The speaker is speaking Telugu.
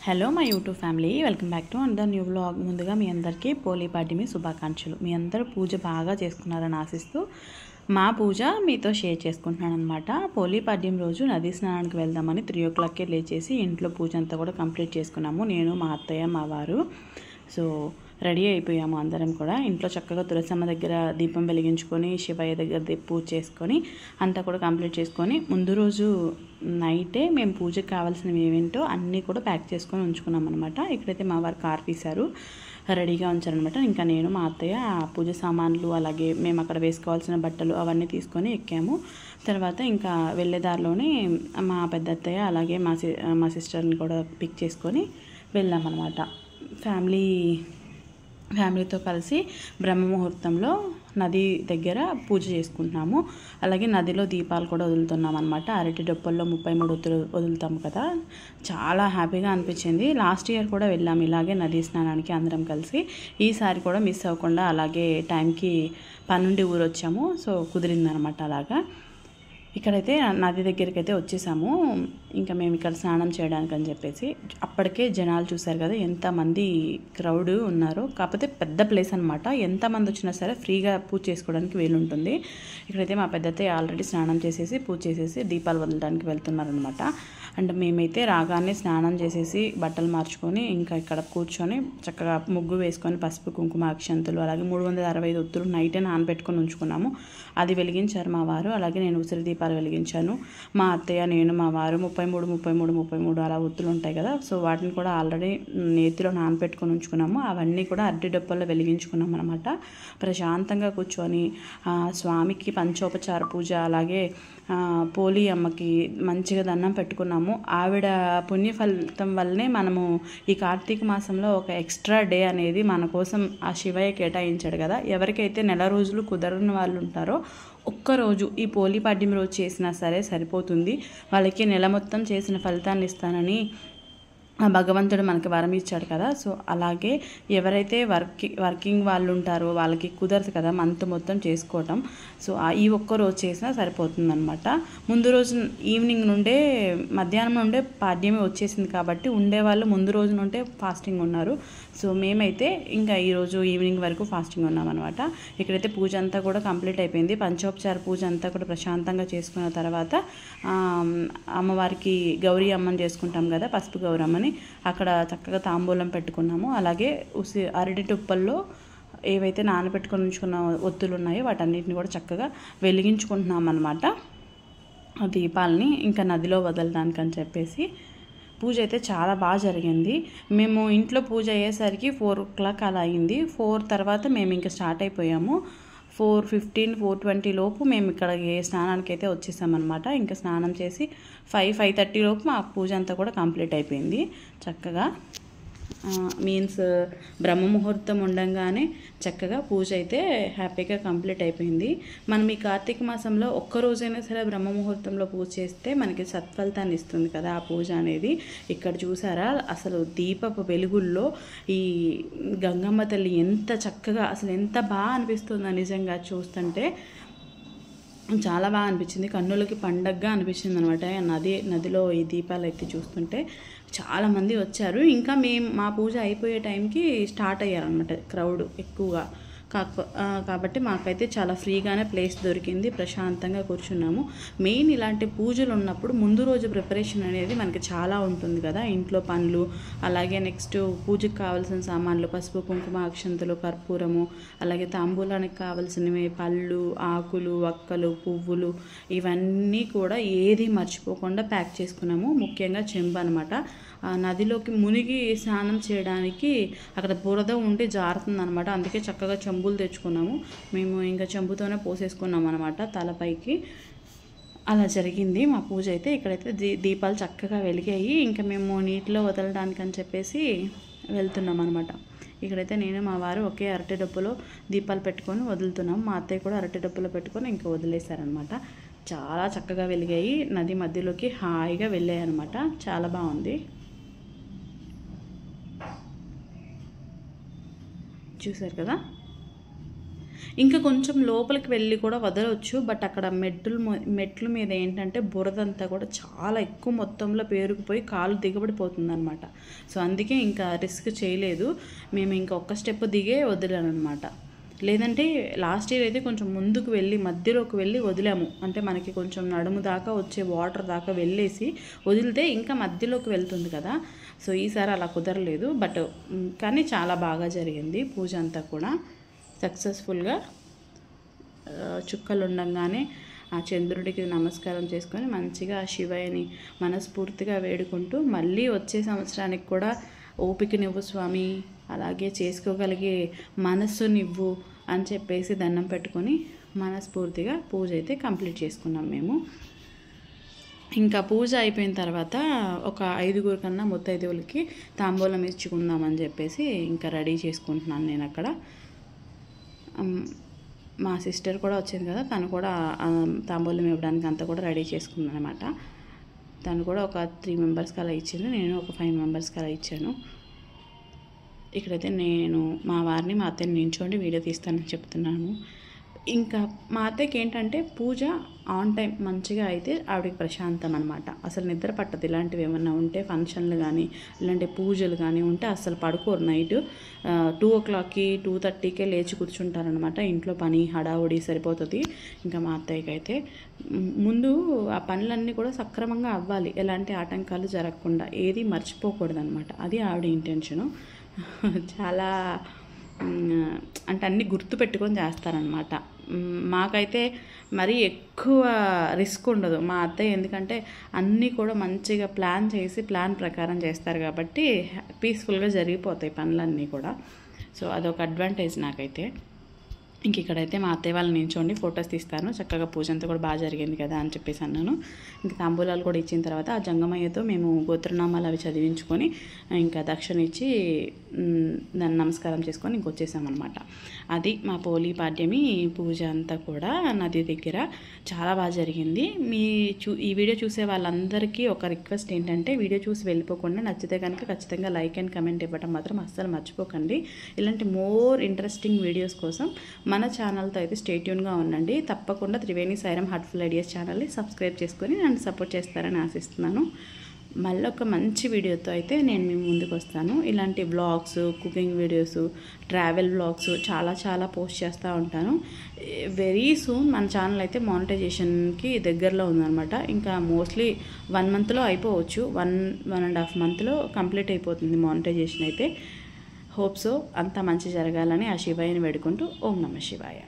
Hello my YouTube family, welcome back to another new vlog. ముందుగా మీ అందరికీ పోలీ పాడ్యమి శుభాకాంక్షలు. మీ అందరూ పూజ బాగా చేసుకున్నారని ఆశిస్తూ మా పూజ మీతో షేర్ చేసుకుంటున్నాను అనమాట. పోలీ పాడ్యం రోజు నదీ స్నానానికి వెళ్దామని 3 o'clockకే లేచేసి ఇంట్లో పూజ అంతా కూడా కంప్లీట్ చేసుకున్నాము. నేను, మా అత్తయ్య, మా వారు. సో రెడీ అయిపోయాము అందరం కూడా. ఇంట్లో చక్కగా తులసమ్మ దగ్గర దీపం వెలిగించుకొని, శివయ్య దగ్గర పూజ చేసుకొని అంతా కూడా కంప్లీట్ చేసుకొని, ముందు రోజు నైటే మేము పూజకు కావాల్సినవి ఏమేంటో అన్నీ కూడా ప్యాక్ చేసుకొని ఉంచుకున్నాం అనమాట. ఇక్కడైతే మా వారు కార్ తీశారు, రెడీగా ఉంచారనమాట. ఇంకా నేను, మా అత్తయ్య పూజ సామాన్లు, అలాగే మేము అక్కడ వేసుకోవాల్సిన బట్టలు అవన్నీ తీసుకొని ఎక్కాము. తర్వాత ఇంకా వెళ్ళేదారిలోనే మా పెద్ద అత్తయ్య అలాగే మా సిస్టర్ని కూడా పిక్ చేసుకొని వెళ్ళామన్నమాట. ఫ్యామిలీతో కలిసి బ్రహ్మముహూర్తంలో నది దగ్గర పూజ చేసుకుంటున్నాము. అలాగే నదిలో దీపాలు కూడా వదులుతున్నాం అనమాట. అరటి డొప్పల్లో 33 ఒత్తులు వదులుతాము కదా, చాలా హ్యాపీగా అనిపించింది. లాస్ట్ ఇయర్ కూడా వెళ్ళాము ఇలాగే నదీ స్నానానికి అందరం కలిసి. ఈసారి కూడా మిస్ అవ్వకుండా అలాగే టైంకి పనుండి ఊరు వచ్చాము. సో కుదిరిందనమాట అలాగా. ఇక్కడైతే నది దగ్గరికి అయితే వచ్చేసాము. ఇంకా మేము ఇక్కడ స్నానం చేయడానికి అని చెప్పేసి, అప్పటికే జనాలు చూశారు కదా ఎంతమంది క్రౌడ్ ఉన్నారో. కాకపోతే పెద్ద ప్లేస్ అనమాట, ఎంతమంది వచ్చినా సరే ఫ్రీగా పూజ చేసుకోవడానికి వీలుంటుంది. ఇక్కడైతే మా పెద్దతే ఆల్రెడీ స్నానం చేసేసి పూజ చేసేసి దీపాలు వదలడానికి వెళ్తున్నారనమాట. అండ్ మేమైతే రాగానే స్నానం చేసేసి బట్టలు మార్చుకొని ఇంకా ఇక్కడ కూర్చొని చక్కగా ముగ్గు వేసుకొని పసుపు కుంకుమ అక్షంతులు అలాగే 365 ఒత్తులు నైటే నానబెట్టుకొని ఉంచుకున్నాము. అది వెలిగించారు మా వారు. అలాగే నేను ఉసిరి దీపాలు వెలిగించాను. మా అత్తయ్య, నేను, మా వారు 33 అలా ఒత్తులు ఉంటాయి కదా, సో వాటిని కూడా ఆల్రెడీ నేతిలో నానబెట్టుకొని ఉంచుకున్నాము. అవన్నీ కూడా అరటి డొప్పల్లో వెలిగించుకున్నాం అనమాట. ప్రశాంతంగా కూర్చొని స్వామికి పంచోపచార పూజ, అలాగే పోలీ అమ్మకి మంచిగా దండం పెట్టుకున్నాము. ఆవిడ పుణ్యఫలితం వల్లనే మనము ఈ కార్తీక మాసంలో ఒక ఎక్స్ట్రా డే అనేది మన కోసం ఆ శివయ్య కేటాయించాడు కదా. ఎవరికైతే నెల రోజులు కుదరని వాళ్ళు ఉంటారో ఒక్కరోజు ఈ పోలీ పాడ్యం రోజు చేసినా సరే సరిపోతుంది. వాళ్ళకి నెల మొత్తం చేసిన ఫలితాన్ని ఇస్తానని ఆ భగవంతుడు మనకి వరం ఇచ్చాడు కదా. సో అలాగే ఎవరైతే వర్కింగ్ వాళ్ళు ఉంటారో వాళ్ళకి కుదరదు కదా మంత్ మొత్తం చేసుకోవటం. సో ఈ ఒక్క రోజు చేసినా సరిపోతుందన్నమాట. ముందు రోజు ఈవినింగ్ నుండే, మధ్యాహ్నం నుండే పాడ్యమే వచ్చేసింది కాబట్టి ఉండేవాళ్ళు ముందు రోజు నుండే ఫాస్టింగ్ ఉన్నారు. సో మేమైతే ఇంకా ఈరోజు ఈవినింగ్ వరకు ఫాస్టింగ్ ఉన్నామన్నమాట. ఇక్కడైతే పూజ అంతా కూడా కంప్లీట్ అయిపోయింది. పంచోపచార పూజ అంతా కూడా ప్రశాంతంగా చేసుకున్న తర్వాత అమ్మవారికి గౌరీ అమ్మని చేసుకుంటాం కదా, పసుపు గౌరమ్మని, అక్కడ చక్కగా తాంబూలం పెట్టుకున్నాము. అలాగే అరటి టుప్పల్లో ఏవైతే నానబెట్టుకొని ఉంచుకున్న ఒత్తులు ఉన్నాయో వాటన్నిటిని కూడా చక్కగా వెలిగించుకుంటున్నాం అన్నమాట. ఆ దీపాలని ఇంకా నదిలో వదలడానికి అని చెప్పేసి పూజ అయితే చాలా బాగా జరిగింది. మేము ఇంట్లో పూజ అయ్యేసరికి 4 o'clock అలా అయింది. 4 తర్వాత మేము ఇంకా స్టార్ట్ అయిపోయాము. 4:15, 4:20 లోపు మేము ఇక్కడ స్నానానికి అయితే వచ్చేసామన్నమాట. ఇంకా స్నానం చేసి 5:30 లోపు మా పూజ అంతా కూడా కంప్లీట్ అయిపోయింది చక్కగా. మీన్స్ బ్రహ్మముహూర్తం ఉండంగానే చక్కగా పూజ అయితే హ్యాపీగా కంప్లీట్ అయిపోయింది. మనం ఈ కార్తీక మాసంలో ఒక్కరోజైనా సరే బ్రహ్మముహూర్తంలో పూజ చేస్తే మనకి సత్ఫలితాన్ని ఇస్తుంది కదా ఆ పూజ అనేది. ఇక్కడ చూసారా అసలు దీపపు వెలుగుల్లో ఈ గంగమ్మ తల్లి ఎంత చక్కగా, అసలు ఎంత బాగా అనిపిస్తుందో నిజంగా చూస్తుంటే. చాలా బాగా అనిపించింది, కన్నులకి పండగగా అనిపించింది అనమాట. నదిలో ఈ దీపాలు ఎత్తి చూస్తుంటే చాలామంది వచ్చారు. ఇంకా మా పూజ అయిపోయే టైంకి స్టార్ట్ అయ్యారనమాట క్రౌడ్ ఎక్కువగా. కాబట్టి మాకైతే చాలా ఫ్రీగానే ప్లేస్ దొరికింది, ప్రశాంతంగా కూర్చున్నాము. మెయిన్ ఇలాంటి పూజలు ఉన్నప్పుడు ముందు రోజు ప్రిపరేషన్ అనేది మనకి చాలా ఉంటుంది కదా, ఇంట్లో పనులు, అలాగే నెక్స్ట్ పూజకు కావాల్సిన సామాన్లు, పసుపు కుంకుమ అక్షంతలు, కర్పూరము, అలాగే తాంబూలానికి కావాల్సినవి పళ్ళు, ఆకులు, వక్కలు, పువ్వులు, ఇవన్నీ కూడా ఏది మర్చిపోకుండా ప్యాక్ చేసుకున్నాము. ముఖ్యంగా చెంబు అనమాట. నదిలోకి మునిగి స్నానం చేయడానికి అక్కడ బురద ఉండి జారుతుంది అనమాట. అందుకే చక్కగా చెంబులు తెచ్చుకున్నాము. మేము ఇంకా చెంబుతోనే పోసేసుకున్నాం అనమాట తలపైకి. అలా జరిగింది మా పూజ అయితే. ఇక్కడైతే దీపాలు చక్కగా వెలిగాయి. ఇంకా మేము నీటిలో వదలడానికి అని చెప్పేసి వెళ్తున్నాం అనమాట. ఇక్కడైతే నేను, మా వారు ఒకే అరటి డబ్బులో దీపాలు పెట్టుకొని వదులుతున్నాం. మా అత్తయ్య కూడా అరటి డబ్బులో పెట్టుకొని ఇంకా వదిలేశారనమాట. చాలా చక్కగా వెలిగాయి, నది మధ్యలోకి హాయిగా వెళ్ళాయి అనమాట. చాలా బాగుంది. చూసారు కదా. ఇంకా కొంచెం లోపలికి వెళ్ళి కూడా వదలవచ్చు, బట్ అక్కడ మెట్ల మీద ఏంటంటే బురదంతా కూడా చాలా ఎక్కువ మొత్తంలో పేరుకుపోయి కాలు దిగబడిపోతుంది అనమాట. సో అందుకే ఇంకా రిస్క్ చేయలేదు మేము, ఇంకా ఒక్క స్టెప్ దిగే వదిలాను అనమాట. లేదంటే లాస్ట్ ఇయర్ అయితే కొంచెం ముందుకు వెళ్ళి మధ్యలోకి వెళ్ళి వదిలాము, అంటే మనకి కొంచెం నడుము దాకా వచ్చే వాటర్ దాకా వెళ్ళేసి వదిలితే ఇంకా మధ్యలోకి వెళ్తుంది కదా. సో ఈసారి అలా కుదరలేదు, బట్ కానీ చాలా బాగా జరిగింది పూజ అంతా కూడా సక్సెస్ఫుల్గా. చుక్కలు ఉండగానే ఆ చంద్రుడికి నమస్కారం చేసుకొని మంచిగా ఆ శివయ్యని మనస్ఫూర్తిగా వేడుకుంటూ మళ్ళీ వచ్చే సంవత్సరానికి కూడా ఓపికనివ్వు స్వామి, అలాగే చేసుకోగలిగే మనస్సునివ్వు అని చెప్పేసి దండం పెట్టుకొని మనస్ఫూర్తిగా పూజ అయితే కంప్లీట్ చేసుకున్నాం మేము. ఇంకా పూజ అయిపోయిన తర్వాత ఒక 5 కన్నా ముత్తైదువులకి తాంబూలం ఇచ్చుకుందామని చెప్పేసి ఇంకా రెడీ చేసుకుంటున్నాను నేను అక్కడ. మా సిస్టర్ కూడా వచ్చింది కదా, తను కూడా తాంబూలం ఇవ్వడానికి అంతా కూడా రెడీ చేసుకుంది అనమాట. తను కూడా ఒక 3 మెంబర్స్కి అలా ఇచ్చింది, నేను ఒక 5 మెంబర్స్కి అలా ఇచ్చాను. ఇక్కడైతే నేను మా వారిని మా అత్తయ్యని నించోండి వీడియో తీస్తానని చెప్తున్నాను. ఇంకా మా అత్తయ్యకి ఏంటంటే పూజ ఆన్ టైం మంచిగా అయితే ఆవిడకి ప్రశాంతం అనమాట. అసలు నిద్ర పట్టదు. ఇలాంటివి ఏమన్నా ఉంటే ఫంక్షన్లు కానీ ఇలాంటి పూజలు కానీ ఉంటే అసలు పడుకోరు. నైట్ 2 o'clockకి 2:30కే లేచి కూర్చుంటారనమాట. ఇంట్లో పని హడావుడి సరిపోతుంది. ఇంకా మా అత్తయ్యకి అయితే ముందు ఆ పనులన్నీ కూడా సక్రమంగా అవ్వాలి, ఎలాంటి ఆటంకాలు జరగకుండా, ఏది మర్చిపోకూడదు అనమాట. అది ఆవిడ ఇంటెన్షను. చాలా అంటే అన్నీ గుర్తు పెట్టుకొని చేస్తారనమాట. మాకైతే మరీ ఎక్కువ రిస్క్ ఉండదు మా అత్తయ్య, ఎందుకంటే అన్నీ కూడా మంచిగా ప్లాన్ చేసి ప్లాన్ ప్రకారం చేస్తారు కాబట్టి పీస్ఫుల్గా జరిగిపోతాయి పనులన్నీ కూడా. సో అదొక అడ్వాంటేజ్ నాకైతే. ఇంక ఇక్కడైతే మా అత్తయ్య వాళ్ళని నించోండి ఫొటోస్ తీస్తాను, చక్కగా పూజ అంతా కూడా బాగా జరిగింది కదా అని చెప్పేసి అన్నాను. ఇంకా తాంబూలాలు కూడా ఇచ్చిన తర్వాత ఆ జంగమయ్యతో మేము గోత్రనామాలు అవి చదివించుకొని ఇంకా దక్షిణ ఇచ్చి దాన్ని నమస్కారం చేసుకొని ఇంకొచ్చేసామన్నమాట. అది మా పోలీ పాడ్యమి పూజ అంతా కూడా నది దగ్గర చాలా బాగా జరిగింది. ఈ వీడియో చూసే వాళ్ళందరికీ ఒక రిక్వెస్ట్ ఏంటంటే, వీడియో చూసి వెళ్ళిపోకుండా నచ్చితే కనుక ఖచ్చితంగా లైక్ అండ్ కమెంట్ ఇవ్వడం మాత్రం అస్సలు మర్చిపోకండి. ఇలాంటి మోర్ ఇంట్రెస్టింగ్ వీడియోస్ కోసం మన ఛానల్తో అయితే స్టే ట్యూన్గా ఉండండి. తప్పకుండా త్రివేణి సాయిరామ్ హార్ట్ఫుల్ ఐడియాస్ ఛానల్ని సబ్స్క్రైబ్ చేసుకొని నన్ను సపోర్ట్ చేస్తారని ఆశిస్తున్నాను. మళ్ళీ ఒక మంచి వీడియోతో అయితే నేను మీ ముందుకు వస్తాను. ఇలాంటి vlogs, cooking videos, travel vlogs చాలా పోస్ట్ చేస్తూ ఉంటాను. వెరీ సూన్ మన ఛానల్ అయితే మానిటైజేషన్కి దగ్గరలో ఉందన్నమాట. ఇంకా మోస్ట్లీ 1 monthలో అయిపోవచ్చు, 1.5 monthలో కంప్లీట్ అయిపోతుంది మానిటైజేషన్ అయితే. హోప్ సో అంతా మంచి జరగాలని ఆ శివయ్యని వేడుకుంటూ ఓం నమః శివాయ.